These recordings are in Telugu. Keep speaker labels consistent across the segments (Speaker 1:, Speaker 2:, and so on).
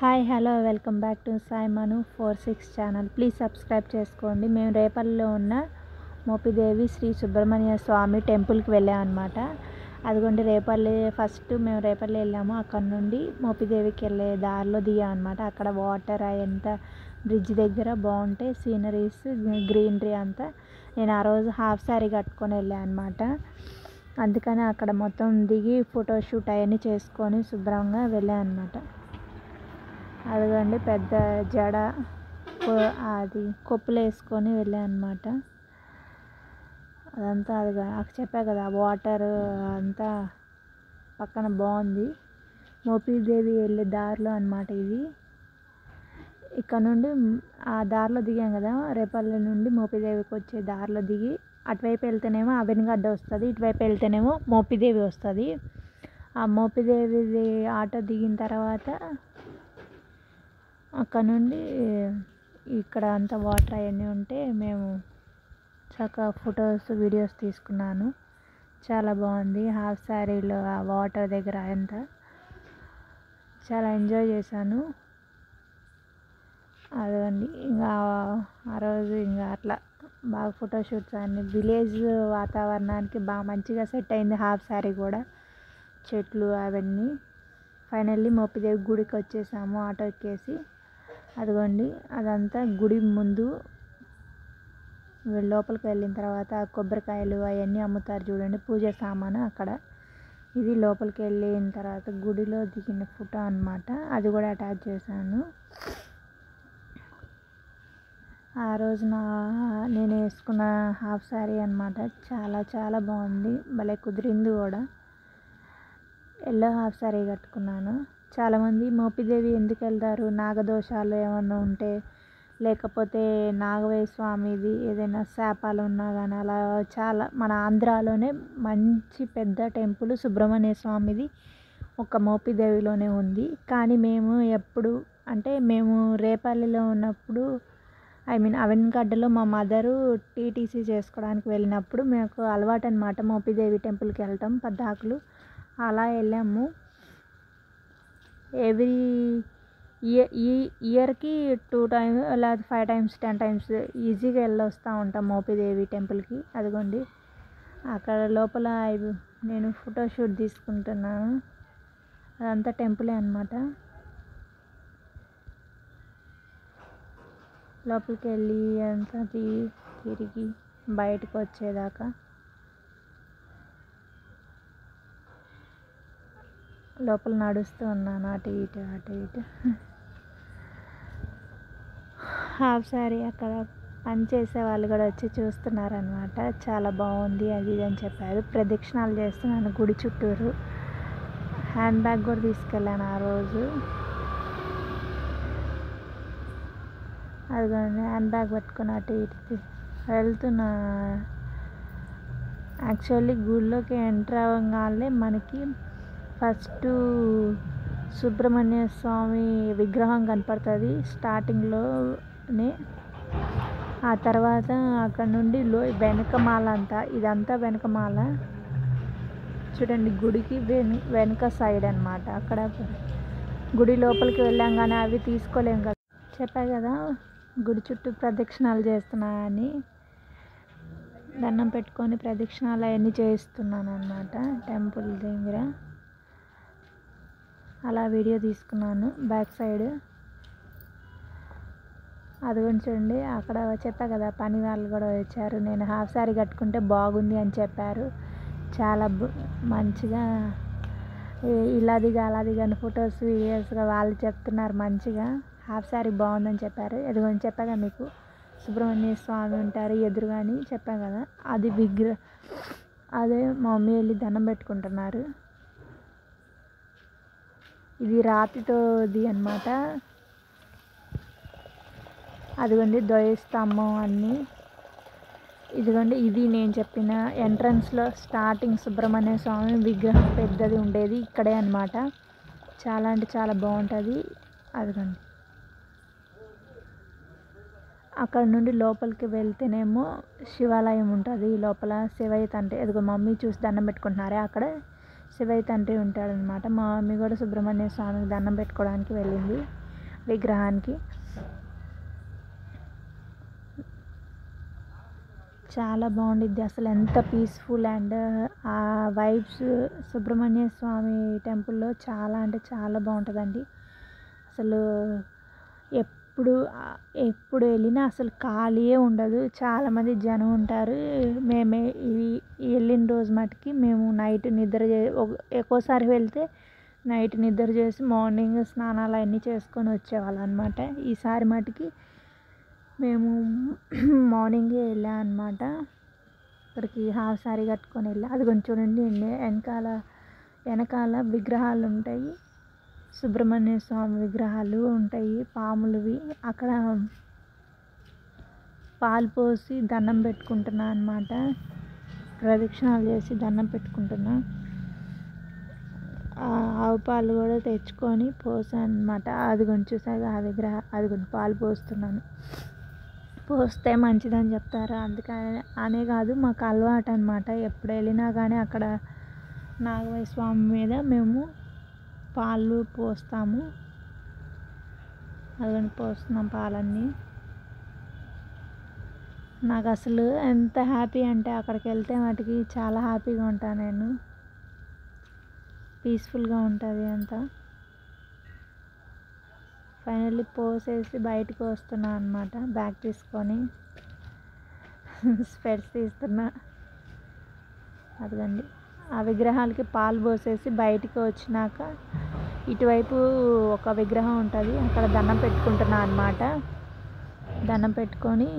Speaker 1: Hi hello welcome back to Sai Manu 46 channel. Please subscribe చేసుకోండి. మేము రేపల్లిలో ఉన్న మోపిదేవి శ్రీ సుబ్రహ్మణ్య స్వామి టెంపుల్కి వెళ్ళామన్నమాట. అదిగోండి రేపల్లి. ఫస్ట్ మేము రేపల్లి వెళ్ళాము. అక్కడ నుండి మోపిదేవికి వెళ్ళే దారిలో దిగామన్నమాట. అక్కడ వాటర్ అదంతా బ్రిడ్జ్ దగ్గర బాగుంటాయి, సీనరీస్, గ్రీనరీ అంతా. నేను ఆ రోజు హాఫ్ శారీ కట్టుకొని వెళ్ళాను అనమాట. అందుకని అక్కడ మొత్తం దిగి ఫోటోషూట్ అవన్నీ చేసుకొని శుభ్రంగా వెళ్ళాను అనమాట. అదిగోండి పెద్ద జడ అది కొప్పులు వేసుకొని వెళ్ళాను అనమాట. అదంతా అది చెప్పా కదా, వాటర్ అంతా పక్కన బాగుంది. మోపిదేవి వెళ్ళే దారిలో అనమాట ఇది. ఇక్కడ నుండి ఆ దారిలో దిగాం కదా, రేపల్లి నుండి మోపిదేవికి వచ్చే దారిలో దిగి అటువైపు వెళ్తేనేమో అవెన్గడ్డ వస్తుంది, ఇటువైపు వెళ్తేనేమో మోపిదేవి వస్తుంది. ఆ మోపిదేవి ఆటో దిగిన తర్వాత అక్కడ నుండి ఇక్కడ అంతా వాటర్ అవన్నీ ఉంటే మేము చక్కగా ఫొటోస్ వీడియోస్ తీసుకున్నాను. చాలా బాగుంది. హాఫ్ శారీలో ఆ వాటర్ దగ్గర అంతా చాలా ఎంజాయ్ చేశాను. అదండి ఇంకా ఆ రోజు ఇంకా అట్లా బాగా ఫోటోషూట్స్ అన్నీ విలేజ్ వాతావరణానికి బాగా మంచిగా సెట్ అయింది. హాఫ్ శారీ కూడా, చెట్లు అవన్నీ. ఫైనల్లీ మోపిదేవి గుడికి వచ్చేసాము ఆటో ఎక్కేసి. అదిగోండి అదంతా గుడి ముందు. లోపలికి వెళ్ళిన తర్వాత కొబ్బరికాయలు అవన్నీ అమ్ముతారు చూడండి, పూజ సామాను అక్కడ. ఇది లోపలికి వెళ్ళిన తర్వాత గుడిలో దిగిన ఫోటో అన్నమాట. అది కూడా అటాచ్ చేశాను. ఆ రోజు నేను వేసుకున్న హాఫ్ శారీ అన్నమాట. చాలా చాలా బాగుంది, భలే కుదిరింది కూడా. ఎల్లో హాఫ్ శారీ కట్టుకున్నాను. చాలామంది మోపిదేవి ఎందుకు వెళ్తారు, నాగదోషాలు ఏమన్నా ఉంటే, లేకపోతే నాగవేయ స్వామిది ఏదైనా శాపాలు ఉన్నా కానీ, అలా చాలా మన ఆంధ్రాలోనే మంచి పెద్ద టెంపుల్ సుబ్రహ్మణ్య స్వామిది ఒక మోపిదేవిలోనే ఉంది. కానీ మేము ఎప్పుడు అంటే మేము రేపల్లిలో ఉన్నప్పుడు, అవెన్గడ్డలో మా మదరు టీటీసీ చేసుకోవడానికి వెళ్ళినప్పుడు మాకు అలవాటు అనమాట మోపిదేవి టెంపుల్కి వెళ్ళటం పద్దాకులు. అలా వెళ్ళాము. ఎవ్రీ ఇయర్కి 2 times లేదా 5 times 10 times ఈజీగా వెళ్ళొస్తూ ఉంటాం మోపిదేవి టెంపుల్కి. అదిగోండి అక్కడ లోపల నేను ఫోటోషూట్ తీసుకుంటున్నాను. అదంతా టెంపులే అన్నమాట. లోపలికి వెళ్ళి అంతా తిరిగి బయటకు వచ్చేదాకా లోపల నడుస్తూ ఉన్నాను, అటు ఇటు అటు ఇటు. హాఫ్ శారీ అక్కడ పనిచేసే వాళ్ళు కూడా వచ్చి చూస్తున్నారనమాట. చాలా బాగుంది అది ఇది అని చెప్పారు. ప్రదక్షిణాలు చేస్తున్నాను గుడి చుట్టూరు. హ్యాండ్ బ్యాగ్ కూడా తీసుకెళ్ళాను ఆ రోజు. అదిగోండి హ్యాండ్ బ్యాగ్ పట్టుకుని అటు ఇటు వెళ్తున్నా. యాక్చువల్లీ గుడిలోకి ఎంటర్ అవ్వగానే మనకి ఫస్ట్ సుబ్రహ్మణ్య స్వామి విగ్రహం కనపడుతుంది స్టార్టింగ్లోనే. ఆ తర్వాత అక్కడ నుండి వెనకమాల ఇదంతా వెనకమాల చూడండి. గుడికి వెనుక సైడ్ అనమాట. అక్కడ గుడి లోపలికి వెళ్ళాం కానీ అవి తీసుకోలేం కదా, చెప్పా కదా గుడి చుట్టూ ప్రదక్షిణాలు చేస్తున్నాయని. దండం పెట్టుకొని ప్రదక్షిణాలు అవన్నీ చేస్తున్నాను అనమాట టెంపుల్ దగ్గర. అలా వీడియో తీసుకున్నాను బ్యాక్ సైడ్. అది చూడండి అక్కడ చెప్పా కదా పని వాళ్ళు కూడా వచ్చారు. నేను హాఫ్ శారీ కట్టుకుంటే బాగుంది అని చెప్పారు. చాలా మంచిగా ఇలా దిగా అలా దిగాను ఫొటోస్ వీడియోస్గా వాళ్ళు చెప్తున్నారు మంచిగా. హాఫ్ శారీ బాగుందని చెప్పారు. ఎదుగుని చెప్పా కదా మీకు సుబ్రహ్మణ్య స్వామి ఉంటారు ఎదురుగాని చెప్పా కదా, అది అదే మా మమ్మీ వెళ్ళి దండం పెట్టుకుంటున్నారు. ఇది రాతితోది అన్నమాట. అదిగోండి ధ్వజస్తంభం అన్నీ. ఇదిగోండి ఇది నేను చెప్పిన ఎంట్రన్స్లో స్టార్టింగ్ సుబ్రహ్మణ్య స్వామి విగ్రహం పెద్దది ఉండేది ఇక్కడే అన్నమాట. చాలా అంటే చాలా బాగుంటుంది. అదిగోండి అక్కడ నుండి లోపలికి వెళ్తేనేమో శివాలయం ఉంటుంది. లోపల శివయ్య తండ్రి, అదిగో మమ్మీ చూసి దండం పెట్టుకుంటున్నారే అక్కడ శివయ్య తండ్రి ఉంటాడనమాట. మా మమ్మీ కూడా సుబ్రహ్మణ్య స్వామికి దండం పెట్టుకోవడానికి వెళ్ళింది. విగ్రహానికి. చాలా బాగుండిద్ది అసలు, ఎంత పీస్ఫుల్ అండ్ ఆ వైబ్స్ సుబ్రహ్మణ్య స్వామి టెంపుల్లో చాలా అంటే చాలా బాగుంటుందండి. అసలు ఎప్పుడు వెళ్ళినా అసలు ఖాళీయే ఉండదు, చాలామంది జనం ఉంటారు. మేమే వెళ్ళిన రోజు మటుకి మేము నైట్ నిద్ర ఒక్కోసారి వెళ్తే నైట్ నిద్ర చేసి మార్నింగ్ స్నానాలు అన్నీ చేసుకొని వచ్చేవాళ్ళం అనమాట. ఈసారి మటుకి మేము మార్నింగే వెళ్ళాం అనమాట. అక్కడికి హాఫ్ సారీ కట్టుకొని వెళ్ళా. అది కొంచెం చూడండి, వెనకాల విగ్రహాలు ఉంటాయి, సుబ్రహ్మణ్య స్వామి విగ్రహాలు ఉంటాయి పాములవి. అక్కడ పాలు పోసి దండం పెట్టుకుంటున్నా అనమాట, ప్రదక్షిణాలు చేసి దండం పెట్టుకుంటున్నా. ఆవు పాలు కూడా తెచ్చుకొని పోసాను అనమాట. అది కొంచెం చూసాక అది కొంచెం పాలు పోస్తున్నాను. పోస్తే మంచిదని చెప్తారు, అందుకని అనే కాదు, మాకు అలవాటు అనమాట. ఎప్పుడు వెళ్ళినా కానీ అక్కడ నాగమయ్య స్వామి మీద మేము పాలు పోస్తాము. అది పోస్తున్నాం పాలన్నీ. నాకు అసలు ఎంత హ్యాపీ అంటే అక్కడికి వెళ్తే మటుకి చాలా హ్యాపీగా ఉంటాను నేను, పీస్ఫుల్గా ఉంటుంది అంతా. ఫైనల్లీ పోసేసి బయటకు వస్తున్నా అనమాట, బ్యాగ్ తీసుకొని స్పెట్స్ తీస్తున్నా. అదిగండి, ఆ విగ్రహాలకి పాలు పోసేసి బయటికి వచ్చినాక ఇటువైపు ఒక విగ్రహం ఉంటుంది, అక్కడ దండం పెట్టుకుంటున్నా అనమాట. దండం పెట్టుకొని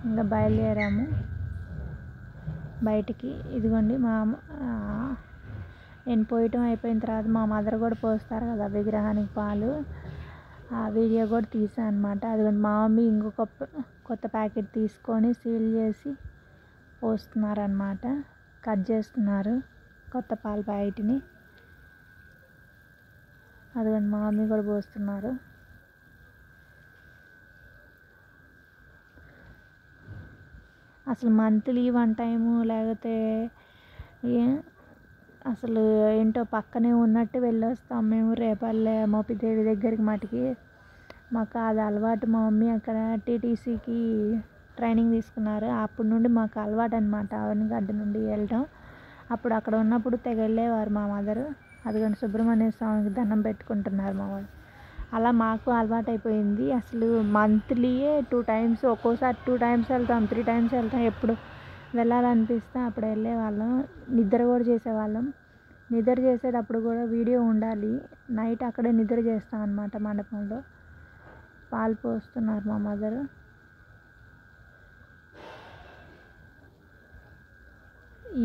Speaker 1: ఇంకా బయలుదేరాము బయటికి. ఇదిగోండి నేను పోయటం అయిపోయిన తర్వాత మా మదర్ కూడా పోస్తారు కదా విగ్రహానికి పాలు, ఆ వీడియో కూడా తీసాను అనమాట. అదిగోండి మా మమ్మీ ఇంకొక కొత్త ప్యాకెట్ తీసుకొని సీల్ చేసి పోస్తున్నారనమాట, కట్ చేస్తున్నారు కొత్త పాల ప్యాకెట్ని. అదిగోండి మా మమ్మీ కూడా పోస్తున్నారు. అసలు మంత్లీ 1 టైము లేకపోతే అసలు ఏంటో పక్కనే ఉన్నట్టు వెళ్ళొస్తాం మేము రేపల్లె మోపిదేవి దగ్గరికి మటుకి. మాకు అది అలవాటు. మా మమ్మీ అక్కడ టీటీసీకి ట్రైనింగ్ తీసుకున్నారు, అప్పటి నుండి మాకు అలవాటు అనమాట అవనిగడ్డ నుండి వెళ్ళడం. అప్పుడు అక్కడ ఉన్నప్పుడు తెగ వెళ్ళేవారు మా మదరు. అదిగోండి సుబ్రహ్మణ్య స్వామికి దండం పెట్టుకుంటున్నారు మా వాళ్ళు. అలా మాకు అలవాటు అయిపోయింది. అసలు మంత్లీయే 2 టైమ్స్, ఒక్కోసారి 2 టైమ్స్ వెళ్తాం, 3 టైమ్స్ వెళ్తాం. ఎప్పుడు వెళ్ళాలనిపిస్తే అప్పుడు వెళ్ళేవాళ్ళం. నిద్ర కూడా చేసేవాళ్ళం. నిద్ర చేసేటప్పుడు కూడా వీడియో ఉండాలి. నైట్ అక్కడే నిద్ర చేస్తాం అన్నమాట మండపంలో. పాలు పోస్తున్నారు మా మదరు.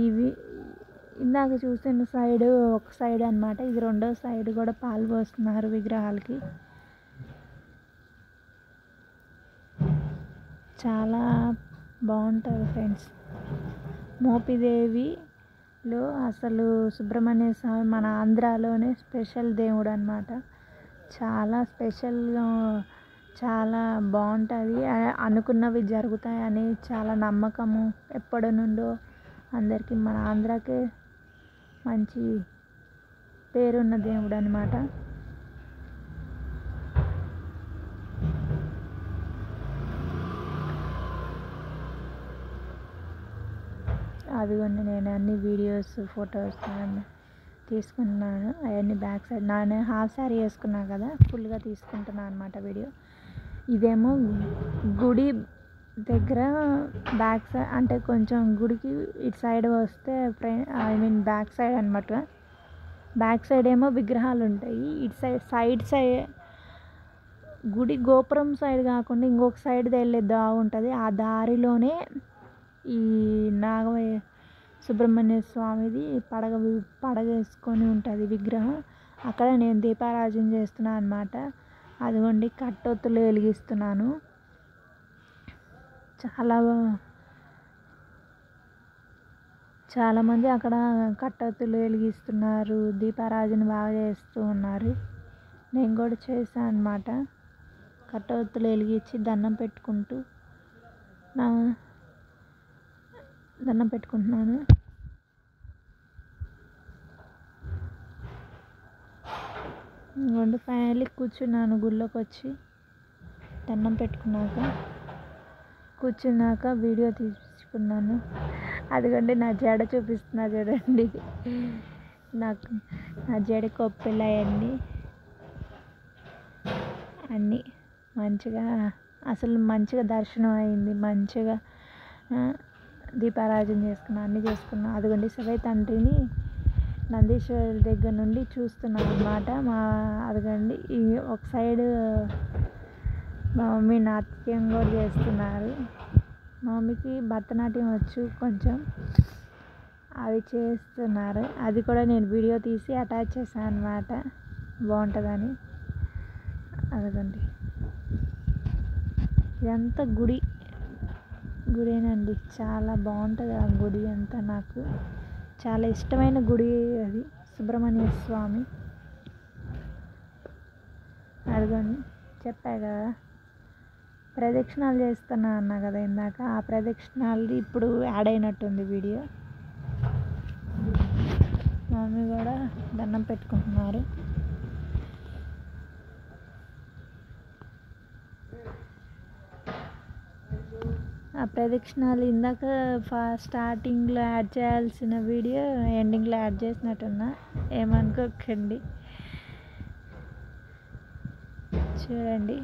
Speaker 1: ఇవి ఇందాక చూసిన సైడు ఒక సైడ్ అనమాట, ఇది రెండో సైడ్ కూడా పాలు పోస్తున్నారు విగ్రహాలకి. చాలా బాగుంటుంది ఫ్రెండ్స్. మోపిదేవిలో అసలు సుబ్రహ్మణ్య స్వామి మన ఆంధ్రాలోనే స్పెషల్ దేవుడు అనమాట. చాలా స్పెషల్గా, చాలా బాగుంటుంది. అనుకున్నవి జరుగుతాయని చాలా నమ్మకము ఎప్పటి నుండో అందరికీ. మన ఆంధ్రాకే మంచి పేరున్న దేవుడు అనమాట. అదిగోండి నేను అన్ని వీడియోస్ ఫొటోస్ తీసుకుంటున్నాను. అవన్నీ బ్యాక్ సైడ్ నేను హాఫ్ శారీ వేసుకున్నాను కదా, ఫుల్గా తీసుకుంటున్నాను అనమాట వీడియో. ఇదేమో గుడి దగ్గర బ్యాక్ సైడ్, అంటే కొంచెం గుడికి ఇటు సైడ్ వస్తే బ్యాక్ సైడ్ అనమాట. బ్యాక్ సైడ్ ఏమో విగ్రహాలు ఉంటాయి, ఇటు సైడ్ గుడి గోపురం సైడ్ కాకుండా ఇంకొక సైడ్ వెళ్ళే దారి ఉంటుంది. ఆ దారిలోనే ఈ నాగమయ్య సుబ్రహ్మణ్య స్వామిది పడగేసుకొని ఉంటుంది విగ్రహం. అక్కడ నేను దీపారాజన చేస్తున్నాను అనమాట. అదిగోండి కట్టొత్తులు వెలిగిస్తున్నాను. చాలామంది అక్కడ కట్టొత్తులు వెలిగిస్తున్నారు, దీపారాజన బాగా చేస్తూ ఉన్నారు. నేను కూడా చేశాను అనమాట. కట్టొత్తులు వెలిగించి దండం పెట్టుకుంటున్నాను. ఇంకోండి ఫైనల్లీ కూర్చున్నాను గుళ్ళోకి వచ్చి దండం పెట్టుకున్నాక కూర్చున్నాక వీడియో తీసుకున్నాను. అదిగోండి నా జడ చూపిస్తున్నా చూడండి. నాకు నా జడ కొప్పెలు అన్నీ మంచిగా అసలు మంచిగా దర్శనం అయింది. మంచిగా దీపారాధన చేసుకున్నా, అన్నీ చేసుకున్నా. అదిగోండి శివయ్య తండ్రిని నందీశ్వరుడి దగ్గర నుండి చూస్తున్నాను అన్నమాట. అదిగోండి ఈ ఒక సైడ్ మా మమ్మీ నాట్యం కూడా చేస్తున్నారు. మా మమ్మీకి భరతనాట్యం వచ్చు కొంచెం, అవి చేస్తున్నారు. అది కూడా నేను వీడియో తీసి అటాచ్ చేశాను అన్నమాట, బాగుంటుందని. అదిగోండి ఇదంతా గుడేనండి. చాలా బాగుంటుంది ఆ గుడి అంతా. నాకు చాలా ఇష్టమైన గుడి అది, సుబ్రహ్మణ్య స్వామి. అదిగోండి చెప్పా కదా ప్రదక్షిణాలు చేస్తున్నా అన్నా కదా ఇందాక, ఆ ప్రదక్షిణాలు ఇప్పుడు యాడ్ అయినట్టుంది వీడియో. మా మమ్మీ కూడా దండం పెట్టుకుంటున్నారు. ఆ ప్రదక్షిణాలు ఇందాక స్టార్టింగ్లో యాడ్ చేయాల్సిన వీడియో ఎండింగ్లో యాడ్ చేసినట్టున్నా, ఏమనుకోకండి. చూడండి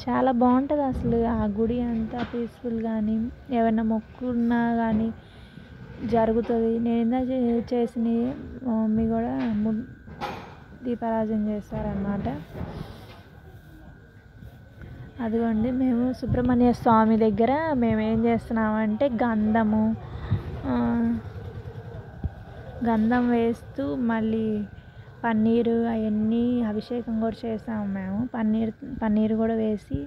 Speaker 1: చాలా బాగుంటుంది అసలు ఆ గుడి అంతా పీస్ఫుల్. కానీ ఏమైనా మొక్కున్నా కానీ జరుగుతుంది. నేను ఇందాక చేసిన మా మమ్మీ కూడా దీపారాధన చేస్తారన్నమాట. అదిగోండి మేము సుబ్రహ్మణ్య స్వామి దగ్గర మేము ఏం చేస్తున్నామంటే గంధం వేస్తూ మళ్ళీ పన్నీరు అవన్నీ అభిషేకం కూడా చేసాము మేము. పన్నీరు కూడా వేసి,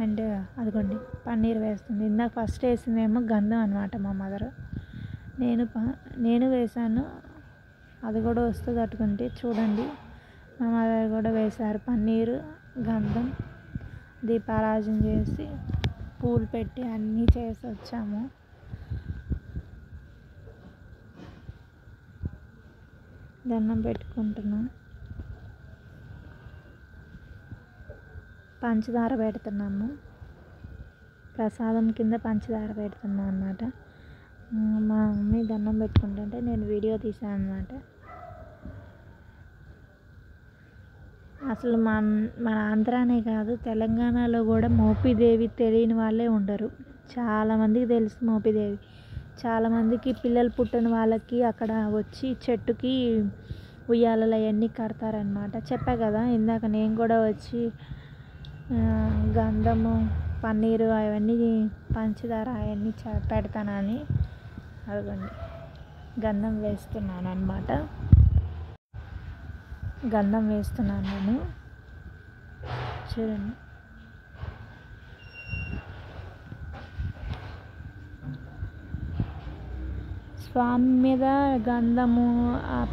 Speaker 1: అండ్ అదిగోండి పన్నీరు వేస్తుంది. ఇందాక ఫస్ట్ వేసిందేమో గంధం అనమాట మా మదర్. నేను వేసాను. అది కూడా వస్తుంది అట్టుకుంటే చూడండి. మా మదర్ కూడా వేశారు పన్నీరు, గంధం, దీపారాజన చేసి పూలు పెట్టి అన్నీ చేసి వచ్చాము. దండం పెట్టుకుంటున్నాం. పంచదార పెడుతున్నాము, ప్రసాదం కింద పంచదార పెడుతున్నాం అన్నమాట. మా మమ్మీ దండం పెట్టుకుంటుంటే నేను వీడియో తీసాను అన్నమాట. అసలు మన ఆంధ్రానే కాదు, తెలంగాణలో కూడా మోపిదేవి తెలియని వాళ్ళే ఉండరు. చాలామందికి తెలుసు మోపిదేవి. చాలామందికి పిల్లలు పుట్టిన వాళ్ళకి అక్కడ వచ్చి చెట్టుకి ఉయ్యాలలు అవన్నీ కడతారనమాట. చెప్పా కదా ఇందాక నేను కూడా వచ్చి గంధము, పన్నీరు అవన్నీ పంచదార అవన్నీ పెడతానని. అదిగోండి గంధం వేస్తున్నాను అన్నమాట. గంధం వేస్తున్నాను నేను. చూడండి స్వామి మీద గంధము,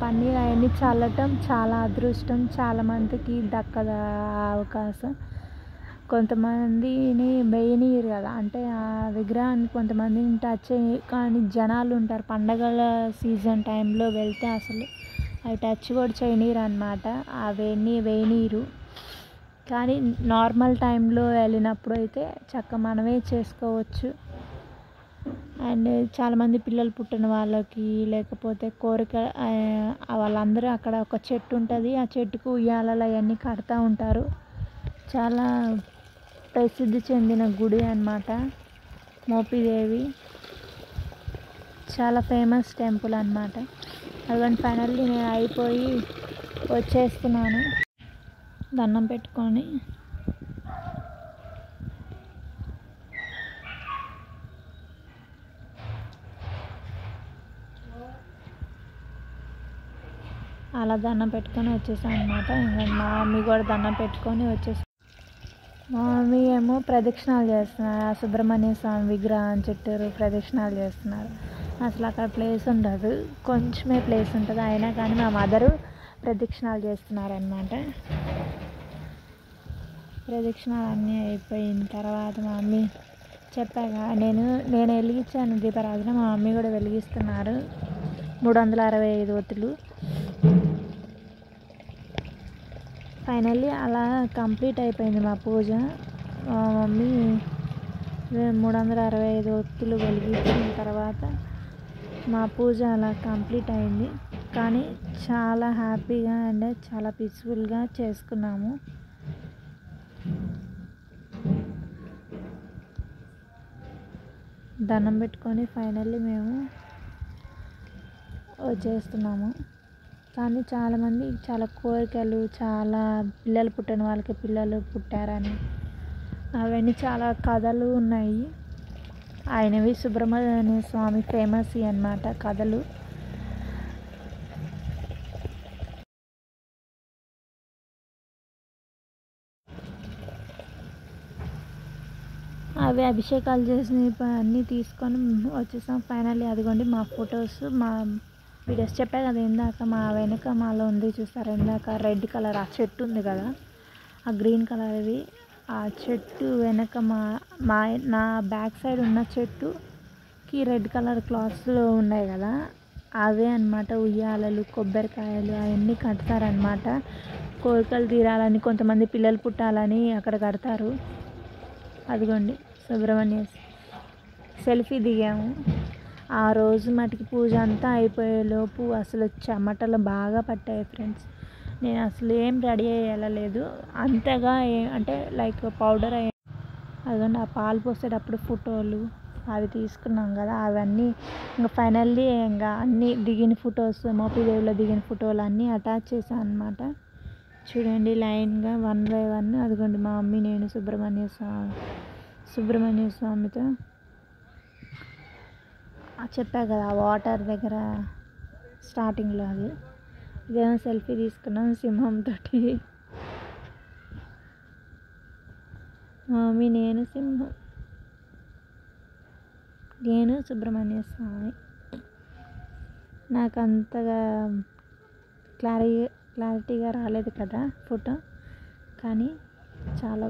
Speaker 1: పన్నీర్ అవన్నీ చల్లటం చాలా అదృష్టం. చాలామందికి దక్కదు అవకాశం. కొంతమందిని వేయనీయరు కదా, అంటే ఆ విగ్రహాన్ని కొంతమందిని టచ్ కానీ జనాలు ఉంటారు. పండగల సీజన్ టైంలో వెళ్తే అసలు అవి టచ్ కూడా చేయనీరు అనమాట. అవన్నీ వేయనీరు. కానీ నార్మల్ టైంలో వెళ్ళినప్పుడు అయితే చక్కగా మనమే చేసుకోవచ్చు. అండ్ చాలామంది పిల్లలు పుట్టిన వాళ్ళకి, లేకపోతే కోరిక వాళ్ళందరూ అక్కడ ఒక చెట్టు ఉంటుంది, ఆ చెట్టుకు ఉయ్యాలలు అవన్నీ కడతా ఉంటారు. చాలా ప్రసిద్ధి చెందిన గుడి అన్నమాట మోపిదేవి. చాలా ఫేమస్ టెంపుల్ అన్నమాట. అదిగోండి ఫైనల్లీ నేను అయిపోయి వచ్చేస్తున్నాను దండం పెట్టుకొని. అలా దండం పెట్టుకొని వచ్చేసాను అనమాట. ఇంకా మా మమ్మీ కూడా దండం పెట్టుకొని వచ్చేసి, మా మమ్మీ ఏమో ప్రదక్షిణాలు చేస్తున్నారు. ఆ సుబ్రహ్మణ్య స్వామి విగ్రహం చుట్టూరు ప్రదక్షిణాలు చేస్తున్నారు. అసలు అక్కడ ప్లేస్ ఉండదు, కొంచెమే ప్లేస్ ఉంటుంది. అయినా కానీ మా మదరు ప్రదక్షిణాలు చేస్తున్నారనమాట. ప్రదక్షిణాలు అన్నీ అయిపోయిన తర్వాత మా మమ్మీ చెప్పాక నేను వెలిగించాను దీపారాధన. మా మమ్మీ కూడా వెలిగిస్తున్నారు 365 ఒత్తులు. ఫైనల్లీ అలా కంప్లీట్ అయిపోయింది మా పూజ. మా మమ్మీ 365 ఒత్తులు వెలిగించిన తర్వాత మా పూజ అలా కంప్లీట్ అయింది. కానీ చాలా హ్యాపీగా అండ్ చాలా పీస్ఫుల్గా చేసుకున్నాము. దండం పెట్టుకొని ఫైనల్లీ మేము వచ్చేస్తున్నాము. కానీ చాలామంది చాలా కోరికలు, చాలా పిల్లలు పుట్టిన వాళ్ళకి పిల్లలు పుట్టారని అవన్నీ చాలా కథలు ఉన్నాయి. ఆయనవి సుబ్రహ్మణ్య స్వామి ఫేమస్ అన్నమాట కథలు. అవి అభిషేకాలు చేసిన అన్నీ తీసుకొని వచ్చేసాం. ఫైనల్లీ అదిగోండి మా ఫొటోస్, మా వీడియోస్. చెప్పా కదా ఇందాక మా వెనక మాలో ఉంది చూస్తారా, ఇందాక రెడ్ కలర్ ఆ చెట్టు ఉంది కదా, ఆ గ్రీన్ కలర్వి ఆ చెట్టు వెనక నా బ్యాక్ సైడ్ ఉన్న చెట్టుకి రెడ్ కలర్ క్లాత్స్లో ఉన్నాయి కదా, అవే అన్నమాట ఉయ్యాలలు, కొబ్బరికాయలు అవన్నీ కడతారనమాట. కోరికలు తీరాలని, కొంతమంది పిల్లలు పుట్టాలని అక్కడ కడతారు. అదిగోండి సుబ్రహ్మణ్య సెల్ఫీ దిగాము. ఆ రోజు మటుకి పూజ అంతా అయిపోయేలోపు అసలు చెమటలు బాగా పట్టాయి ఫ్రెండ్స్. నేను అసలు ఏం రెడీ అయ్యి వెళ్ళలేదు అంతగా, అంటే లైక్ పౌడర్ అదిగోండి ఆ పాలు పోసేటప్పుడు ఫోటోలు అవి తీసుకున్నాం కదా, అవన్నీ ఇంకా ఫైనల్లీ ఇంకా అన్నీ దిగిన ఫొటోస్, మోపిదేవిలో దిగిన ఫోటోలు అన్నీ అటాచ్ చేశాను అనమాట. చూడండి లైన్గా 1 by 1. అదిగోండి మా మమ్మీ, నేను సుబ్రహ్మణ్య స్వామితో చెప్పా కదా వాటర్ దగ్గర స్టార్టింగ్లో అది. ఇదేమో సెల్ఫీ తీసుకున్నాం సింహంతో. మా మమ్మీ, నేను సింహం, నేను సుబ్రహ్మణ్య స్వామి. నాకు అంతగా క్లారిటీగా రాలేదు కదా ఫోటో, కానీ చాలా